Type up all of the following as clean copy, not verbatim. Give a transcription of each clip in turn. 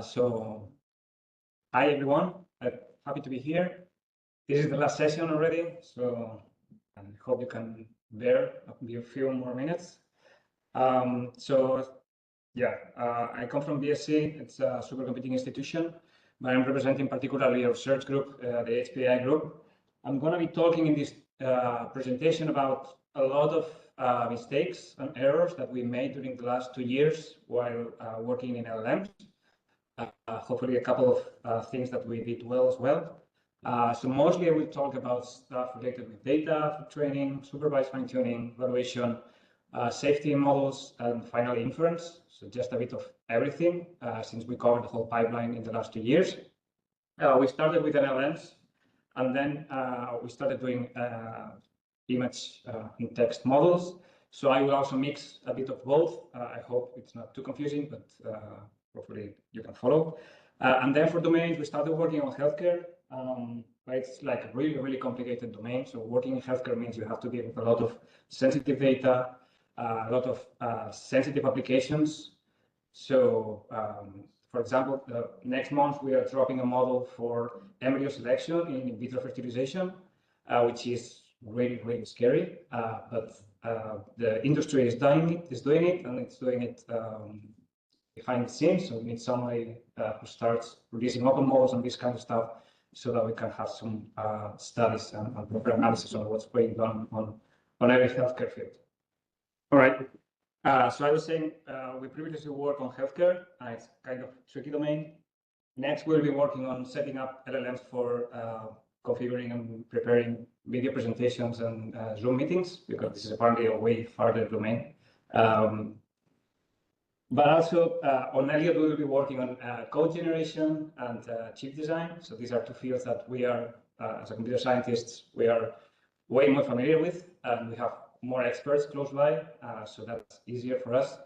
So, hi everyone, I'm happy to be here. This is the last session already, so I hope you can bear a few more minutes. I come from BSc, it's a supercomputing institution, but I'm representing particularly our research group, the HPI group. I'm going to be talking in this presentation about a lot of mistakes and errors that we made during the last 2 years while working in LLMs. Hopefully a couple of things that we did well as well. So mostly I will talk about stuff related with data for training, supervised fine-tuning, evaluation, safety models, and finally inference. So just a bit of everything since we covered the whole pipeline in the last 2 years. We started with LLMs, and then we started doing image and text models. So I will also mix a bit of both. I hope it's not too confusing, but hopefully you can follow. And then for domains, we started working on healthcare. But it's like a really, really complicated domain. So working in healthcare means you have to deal with a lot of sensitive data, a lot of sensitive applications. So, for example, next month we are dropping a model for embryo selection in vitro fertilization, which is really, really scary. But the industry is doing it, and it's doing it behind the scenes. So we need somebody who starts releasing open models and this kind of stuff, so that we can have some studies and proper analysis on what's going on every healthcare field. All right. So I was saying we previously worked on healthcare. It's kind of tricky domain. Next, we'll be working on setting up LLMs for configuring and preparing video presentations and Zoom meetings, because this is apparently a way farther domain. But also on ELLIOT, we will be working on code generation and chip design. So these are two fields that we are, as a computer scientists, we are way more familiar with, and we have more experts close by, so that's easier for us.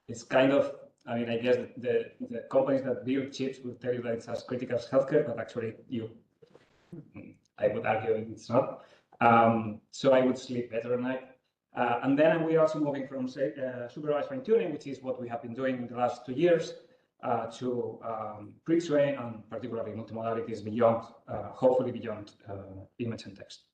It's kind of, I mean, I guess the companies that build chips will tell you that it's as critical as healthcare, but actually I would argue it's not. So I would sleep better at night. And then we're also moving from supervised fine-tuning, which is what we have been doing in the last 2 years, to pre-train and particularly multimodalities beyond, hopefully beyond image and text.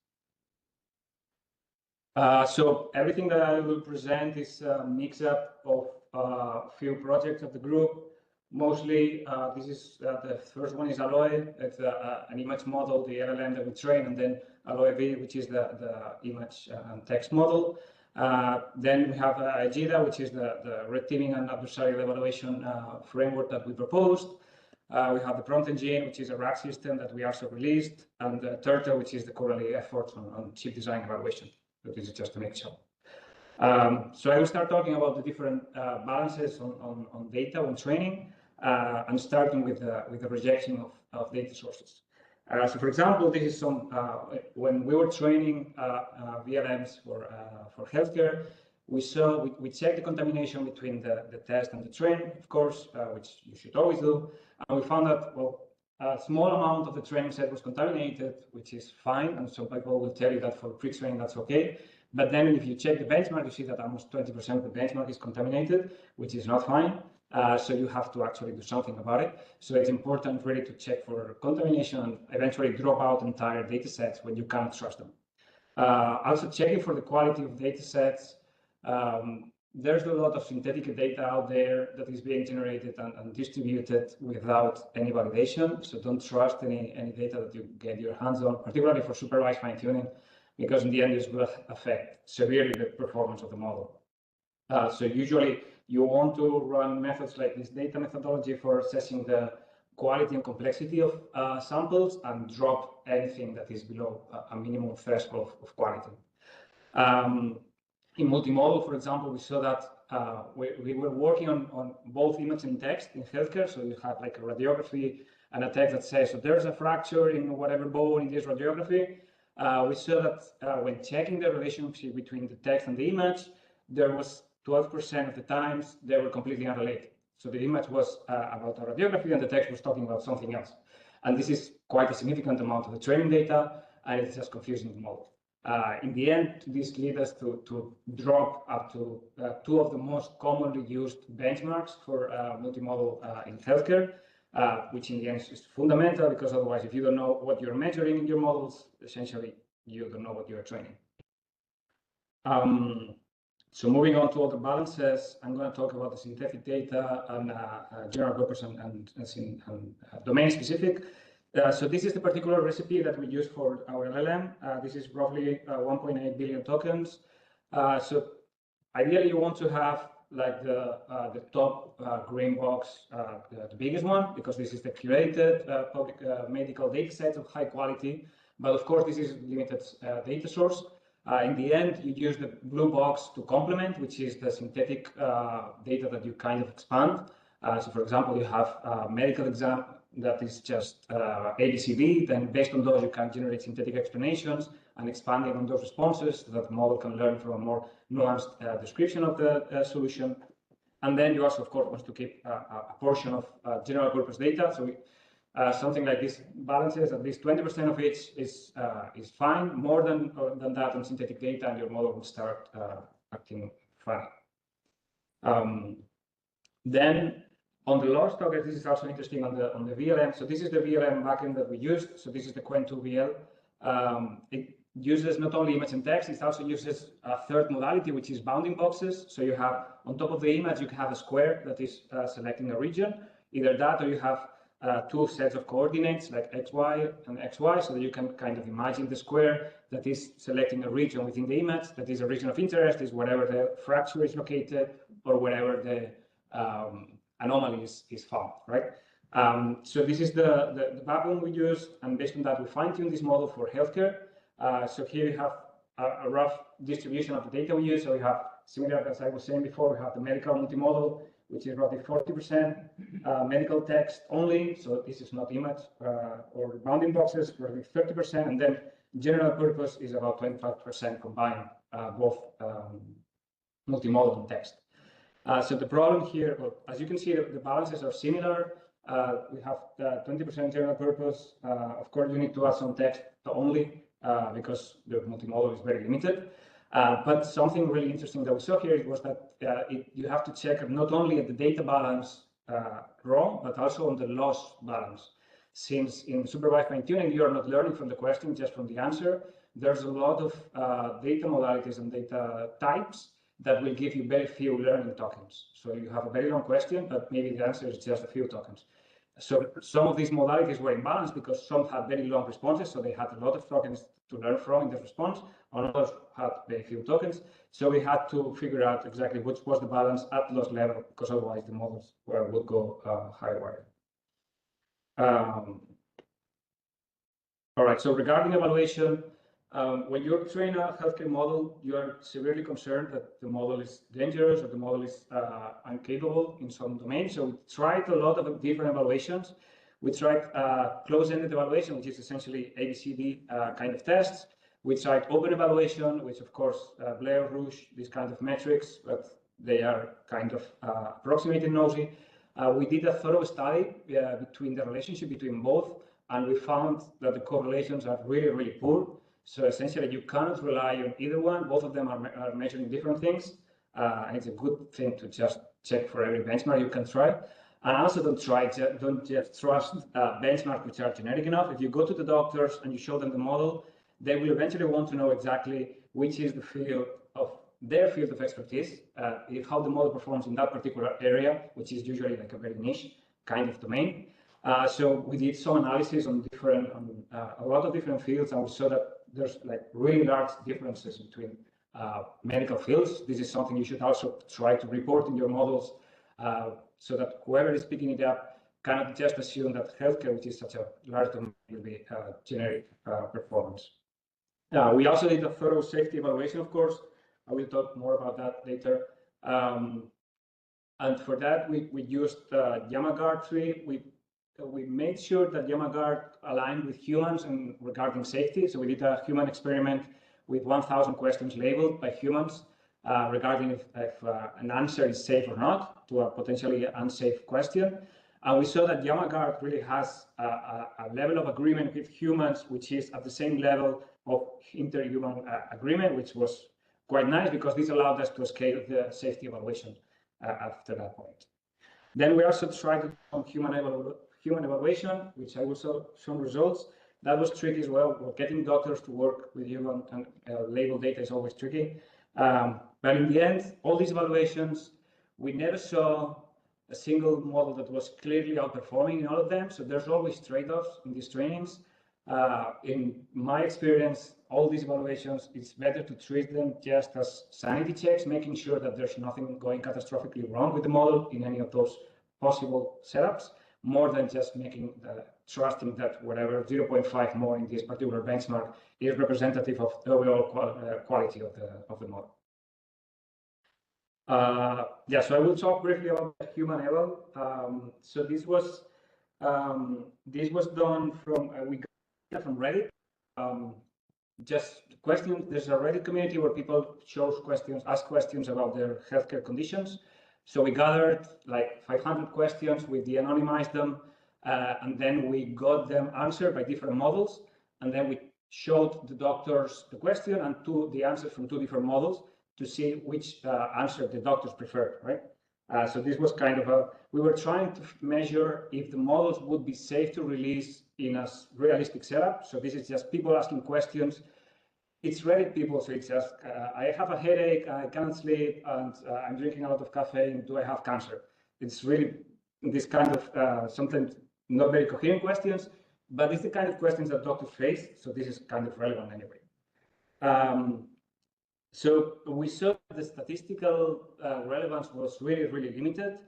So everything that I will present is a mix-up of a few projects of the group. Mostly, this is the first one is Alloy. It's an image model, the LLM that we train, and then Alloy V, which is the image and text model. Then we have Egida, which is the red teaming and adversarial evaluation framework that we proposed. We have the prompt engine, which is a RAG system that we also released, and the Turtle, which is the currently efforts on chip design evaluation. But this is just a mixture. So I will start talking about the different balances on data when training, and starting with the rejection of data sources. So, for example, this is some when we were training VLMs for healthcare, we checked the contamination between the test and the train, of course, which you should always do, and we found that a small amount of the training set was contaminated, which is fine, and some people will tell you that for pre-training that's okay. But then if you check the benchmark, you see that almost 20% of the benchmark is contaminated, which is not fine. So you have to actually do something about it. So it's important really to check for contamination and eventually drop out entire data sets when you cannot trust them. Also checking for the quality of data sets. There's a lot of synthetic data out there that is being generated and distributed without any validation. So don't trust any data that you get your hands on, particularly for supervised fine-tuning, because in the end, this will affect severely the performance of the model. So usually you want to run methods like this data methodology for assessing the quality and complexity of samples, and drop anything that is below a minimum threshold of quality. In multimodal, for example, we saw that we were working on both image and text in healthcare. So you have like a radiography and a text that says, so there's a fracture in whatever bone in this radiography. We saw that when checking the relationship between the text and the image, there was 12% of the times they were completely unrelated. So the image was about a radiography and the text was talking about something else. And this is quite a significant amount of the training data, and it's just confusing the model. In the end, this leads us to drop up to 2 of the most commonly used benchmarks for multimodal in healthcare. which in the end is fundamental, because otherwise, if you don't know what you're measuring in your models, essentially you don't know what you're training. So moving on to all the balances, I'm going to talk about the synthetic data and general purpose and domain specific. So this is the particular recipe that we use for our LLM. This is roughly 1.8 billion tokens. So ideally, you want to have like the top green box, the biggest one, because this is the curated public medical data set of high quality. But of course, this is limited data source. In the end, you use the blue box to complement, which is the synthetic data that you kind of expand. So for example, you have a medical exam that is just ABCD, then based on those, you can generate synthetic explanations and expanding on those responses so that the model can learn from a more nuanced description of the solution. And then you also, of course, want to keep a portion of general purpose data. So something like this balances at least 20% of it is fine. More than that on synthetic data, and your model will start acting funny. Then on the large tokens, this is also interesting on the VLM. So this is the VLM backend that we used. So this is the Qwen2VL. It uses not only image and text, it also uses a third modality, which is bounding boxes. So you have on top of the image, you can have a square that is selecting a region. Either that, or you have two sets of coordinates like XY and XY, so that you can kind of imagine the square that is selecting a region within the image, that is a region of interest, is wherever the fracture is located or wherever the anomaly is found, right? So this is the backbone we use, and based on that, we fine-tune this model for healthcare. So here you have a rough distribution of the data we use. So we have, similar as I was saying before, we have the medical multimodal, which is roughly 40%, medical text only, so this is not image or bounding boxes, roughly 30%, and then general purpose is about 25% combined, both multimodal and text. So the problem here, well, as you can see, the balances are similar. We have 20% general purpose. Of course, you need to add some text only because the multimodal is very limited. But something really interesting that we saw here was that you have to check not only at the data balance raw, but also on the loss balance. Since in supervised fine-tuning, you are not learning from the question, just from the answer, there's a lot of data modalities and data types that will give you very few learning tokens. So you have a very long question, but maybe the answer is just a few tokens. So some of these modalities were imbalanced because some had very long responses, so they had a lot of tokens to learn from in the response, and others had very few tokens. So we had to figure out exactly which was the balance at loss level, because otherwise the models would go haywire. All right, so regarding evaluation, when you train a healthcare model, you are severely concerned that the model is dangerous or the model is incapable in some domains. So we tried a lot of different evaluations. We tried closed-ended evaluation, which is essentially ABCD kind of tests. We tried open evaluation, which of course, Blair, Rouge, these kind of metrics, but they are kind of approximated nosy. We did a thorough study between the relationship between both, and we found that the correlations are really, really poor. So essentially, you cannot rely on either one. Both of them are measuring different things, and it's a good thing to just check for every benchmark you can try. And also don't just trust benchmarks which are generic enough. If you go to the doctors and you show them the model, they will eventually want to know exactly which is the field of their field of expertise, how the model performs in that particular area, which is usually like a very niche kind of domain. So we did some analysis on a lot of different fields, and we saw that there's like really large differences between medical fields. This is something you should also try to report in your models, so that whoever is picking it up cannot just assume that healthcare, which is such a large domain, will be generic performance. We also did a thorough safety evaluation, of course. I will talk more about that later. And for that, we used YamaGuard tree. We made sure that YamaGuard aligned with humans and regarding safety. So we did a human experiment with 1,000 questions labeled by humans regarding if an answer is safe or not to a potentially unsafe question. And we saw that YamaGuard really has a level of agreement with humans, which is at the same level of interhuman agreement, which was quite nice because this allowed us to scale the safety evaluation after that point. Then we also tried some inter-human evaluation, which I will show some results. That was tricky as well. Well, getting doctors to work with you and label data is always tricky. But in the end, all these evaluations, we never saw a single model that was clearly outperforming in all of them. So there's always trade-offs in these trainings. In my experience, all these evaluations, it's better to treat them just as sanity checks, making sure that there's nothing going catastrophically wrong with the model in any of those possible setups, more than just trusting that whatever 0.5 more in this particular benchmark is representative of the overall quality of the model. Yeah, so I will talk briefly about the human eval. So this was done from we got it from Reddit. Just questions. There's a Reddit community where people ask questions about their healthcare conditions. So we gathered like 500 questions, we de-anonymized them, and then we got them answered by different models, and then we showed the doctors the question and the answers from 2 different models to see which answer the doctors preferred, right? So this was kind of we were trying to measure if the models would be safe to release in a realistic setup. So this is just people asking questions. It's Reddit people, so it's just, I have a headache, I cannot sleep, and I'm drinking a lot of caffeine, do I have cancer? It's really this kind of sometimes not very coherent questions, but it's the kind of questions that doctors face, so this is kind of relevant anyway. So we saw the statistical relevance was really, really limited.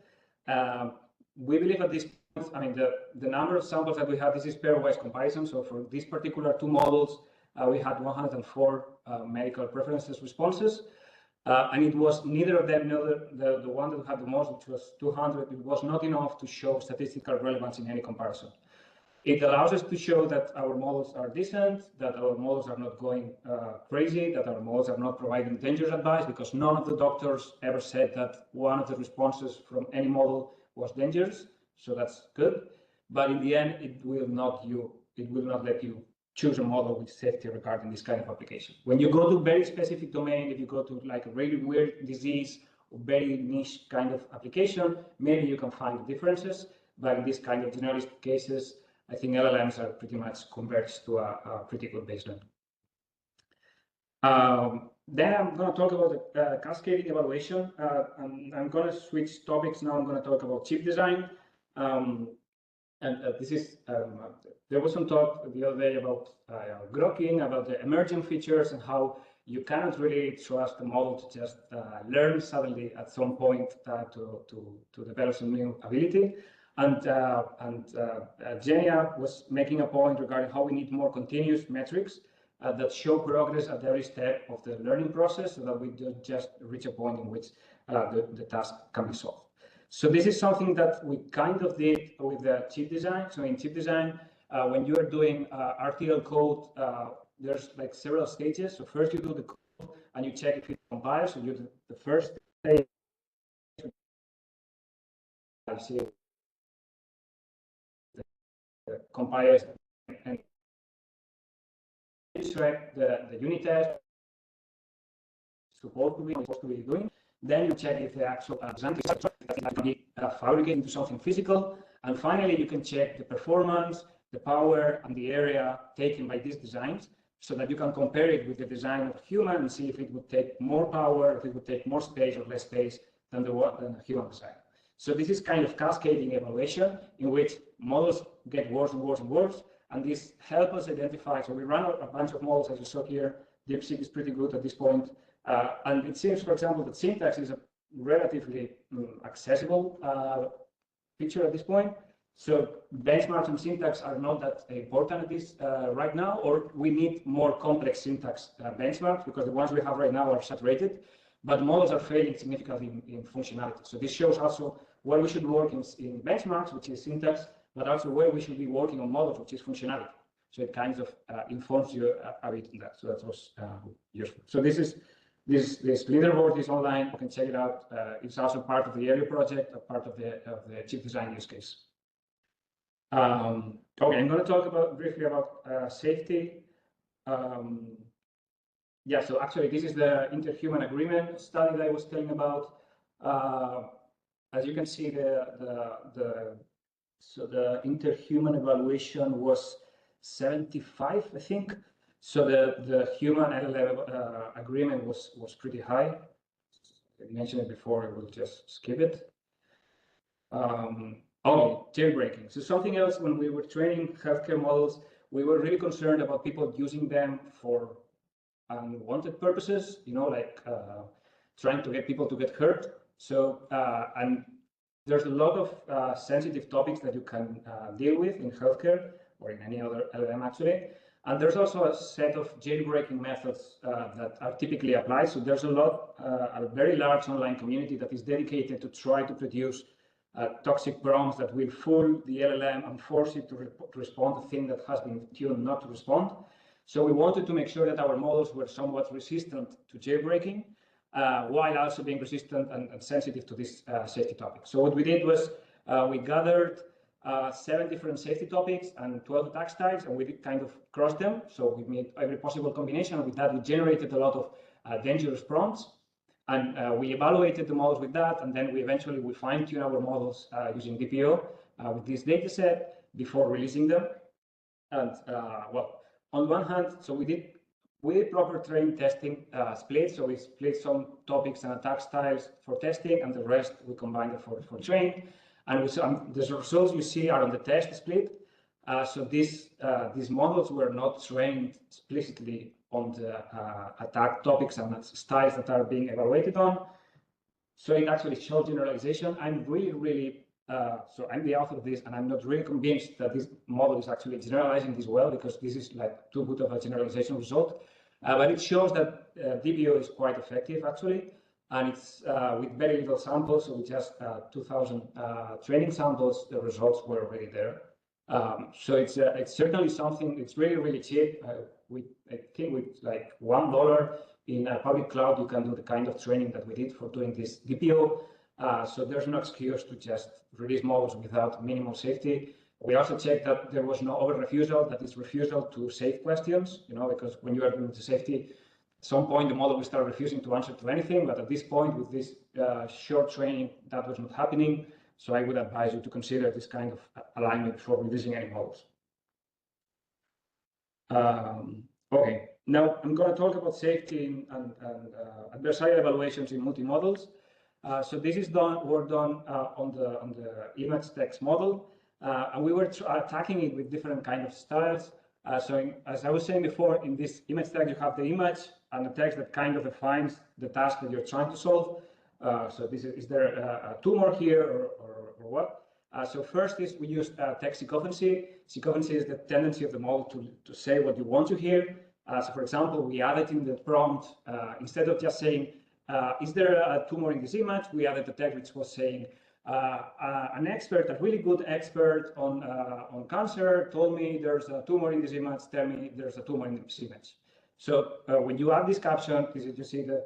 We believe at this point, I mean, the number of samples that we have, this is pairwise comparison. So for these particular 2 models, we had 104 medical preferences responses. And it was neither of them, the one that had the most, which was 200, it was not enough to show statistical relevance in any comparison. It allows us to show that our models are decent, that our models are not going crazy, that our models are not providing dangerous advice, because none of the doctors ever said that one of the responses from any model was dangerous. So that's good. But in the end, it will not let you choose a model with safety regarding this kind of application. When you go to very specific domain, if you go to like a really weird disease or very niche kind of application, maybe you can find differences. But in this kind of generalist cases, I think LLMs are pretty much converged to a pretty good baseline. Then I'm going to talk about the cascading evaluation. I'm going to switch topics now. I'm going to talk about chip design. This is, there was some talk the other day about grokking, about the emerging features and how you cannot really trust the model to just learn suddenly at some point to develop some new ability. And Genia was making a point regarding how we need more continuous metrics that show progress at every step of the learning process so that we don't just reach a point in which the task can be solved. So this is something that we kind of did with the chip design. So in chip design, when you are doing RTL code, there's like several stages. So first you do the code and you check if it compiles. So you do the first stage. See the compilers and check the unit test supposed to be doing. Then you check if the actual example can be fabricated into something physical. And finally, you can check the performance, the power, and the area taken by these designs so that you can compare it with the design of a human and see if it would take more power, if it would take more space or less space than the human design. So this is kind of cascading evaluation in which models get worse and worse and worse. And this helps us identify. So we run a bunch of models, as you saw here. DeepSeek is pretty good at this point. And it seems, for example, that syntax is a relatively accessible feature at this point. So benchmarks and syntax are not that important at this right now, or we need more complex syntax benchmarks because the ones we have right now are saturated, but models are failing significantly in functionality. So this shows also where we should work in benchmarks, which is syntax, but also where we should be working on models, which is functionality. So it kind of informs you a bit on that. So that was useful. So this leaderboard is online. You can check it out. It's also part of the ELLIOT project, a part of the chip design use case. Okay, I'm going to talk briefly about safety. Yeah, so actually this is the interhuman agreement study that I was telling about. As you can see, the So the interhuman evaluation was 75, I think. So the human LLM agreement was pretty high. I mentioned it before, I will just skip it. Okay, jailbreaking. So something else, when we were training healthcare models, we were really concerned about people using them for unwanted purposes, you know, like trying to get people to get hurt. So, and there's a lot of sensitive topics that you can deal with in healthcare or in any other LLM actually. And there's also a set of jailbreaking methods that are typically applied. So there's a very large online community that is dedicated to try to produce toxic prompts that will fool the LLM and force it to respond to things that has been tuned not to respond. So we wanted to make sure that our models were somewhat resistant to jailbreaking, while also being resistant and sensitive to this safety topic. So what we did was we gathered 7 different safety topics and 12 attack styles, and we did kind of cross them. So we made every possible combination. And with that, we generated a lot of dangerous prompts. And we evaluated the models with that, and then we eventually fine-tune our models using DPO with this data set before releasing them. And well, on one hand, so we did proper train testing split. So we split some topics and attack styles for testing, and the rest we combined it for train. And the results you see are on the test split. So these models were not trained explicitly on the attack topics and styles that are being evaluated on. So it actually shows generalization. I'm really, so I'm the author of this, and I'm not really convinced that this model is actually generalizing this well, because this is like too good of a generalization result. But it shows that DPO is quite effective actually, and it's with very little samples, so with just 2,000 training samples, the results were already there. So it's certainly something. It's really cheap. I think with like $1 in a public cloud, you can do the kind of training that we did for doing this DPO. So there's no excuse to just release models without minimal safety. We also checked that there was no over-refusal, that is refusal to safe questions, you know, because when you are doing the safety, at some point the model will start refusing to answer to anything. But at this point, with this short training, that was not happening. So I would advise you to consider this kind of alignment before releasing any models. Okay, now I'm going to talk about safety and adversarial evaluations in multi-models. So this is work done on the image text model, and we were attacking it with different kind of styles. So as I was saying before, in this image text you have the image and the text that kind of defines the task that you're trying to solve. So this is there a tumor here or what? So first is we use text sycophancy. Sycophancy is the tendency of the model to say what you want to hear. So for example, we added in the prompt, instead of just saying, is there a tumor in this image? We added the text which was saying, an expert, a really good expert on cancer told me there's a tumor in this image, tell me there's a tumor in this image. So when you add this caption, you see the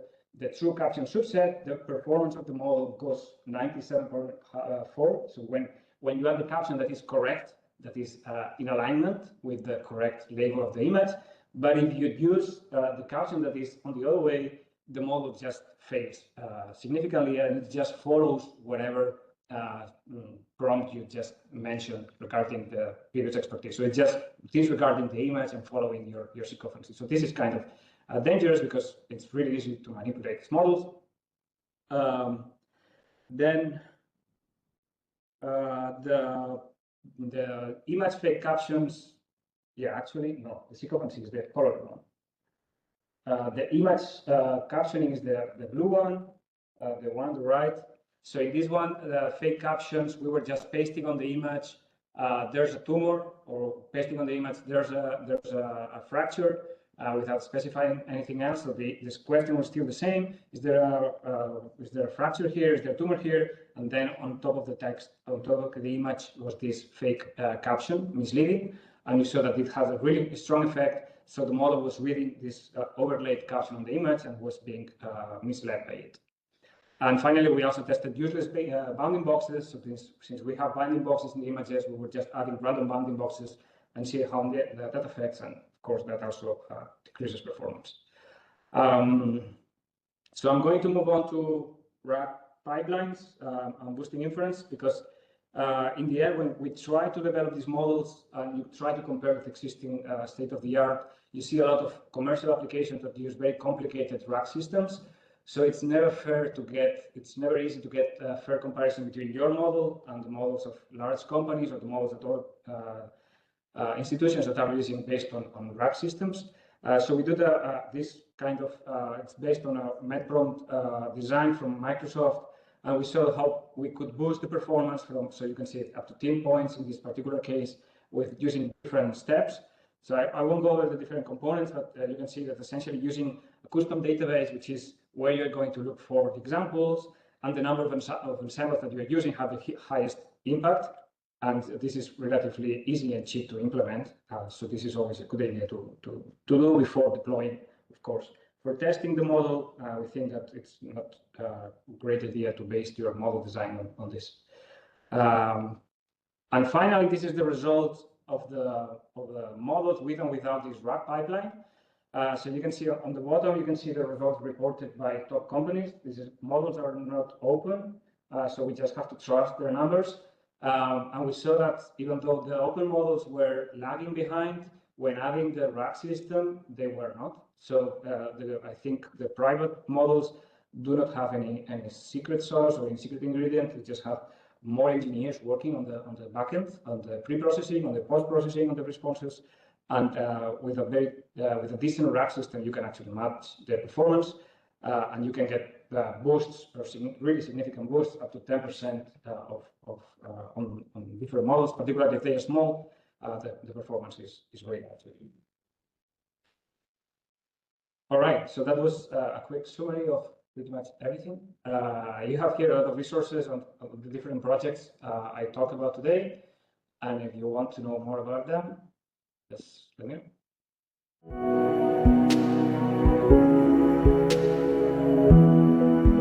true caption subset, the performance of the model goes 97.4. So when you add the caption that is correct, that is in alignment with the correct label of the image, but if you use the caption that is on the other way, the model just fails significantly, and it just follows whatever prompt you just mentioned regarding the previous expertise. So it's just disregarding the image and following your sycophancy. So this is kind of dangerous because it's really easy to manipulate these models. Then the image fake captions, yeah, actually, no, the sycophancy is the colored one. The image captioning is the blue one, the one on the right. So in this one, the fake captions, we were just pasting on the image, there's a tumor, or pasting on the image, there's a fracture, without specifying anything else. So this question was still the same. Is there a fracture here? Is there a tumor here? And then on top of the text, on top of the image was this fake caption, misleading. And you saw that it has a really strong effect. So the model was reading this overlaid caption on the image and was being misled by it. And finally, we also tested useless bounding boxes. So since we have bounding boxes in the images, we were just adding random bounding boxes and see how that affects. And of course, that also decreases performance. So I'm going to move on to RAG pipelines and boosting inference, because in the end, when we try to develop these models and you try to compare with existing state-of-the-art, you see a lot of commercial applications that use very complicated rack systems. So it's never easy to get a fair comparison between your model and the models of large companies or the models that all institutions that are using based on rack systems. So we do this kind of, it's based on a MedPrompt design from Microsoft, and we saw how we could boost the performance from, so you can see it up to 10 points in this particular case with using different steps. So I won't go over the different components, but you can see that essentially using a custom database, which is where you're going to look for the examples, and the number of ensembles that you're using have the highest impact. And this is relatively easy and cheap to implement. So this is always a good idea to do before deploying, of course. For testing the model, we think that it's not a great idea to base your model design on this. And finally, this is the result of the models with and without this rack pipeline. So you can see on the bottom, you can see the results reported by top companies. Models are not open, so we just have to trust their numbers. And we saw that even though the open models were lagging behind, when adding the rack system, they were not. So I think the private models do not have any secret sauce or any secret ingredient. They just have more engineers working on the backend, on the pre-processing, on the post-processing, on the responses. And with a decent rack system, you can actually match the performance, and you can get boosts, or really significant boosts, up to 10% on different models, particularly if they are small. The performance is very good. All right, so that was a quick summary of pretty much everything. You have here a lot of resources on the different projects I talked about today, and if you want to know more about them, just let me know.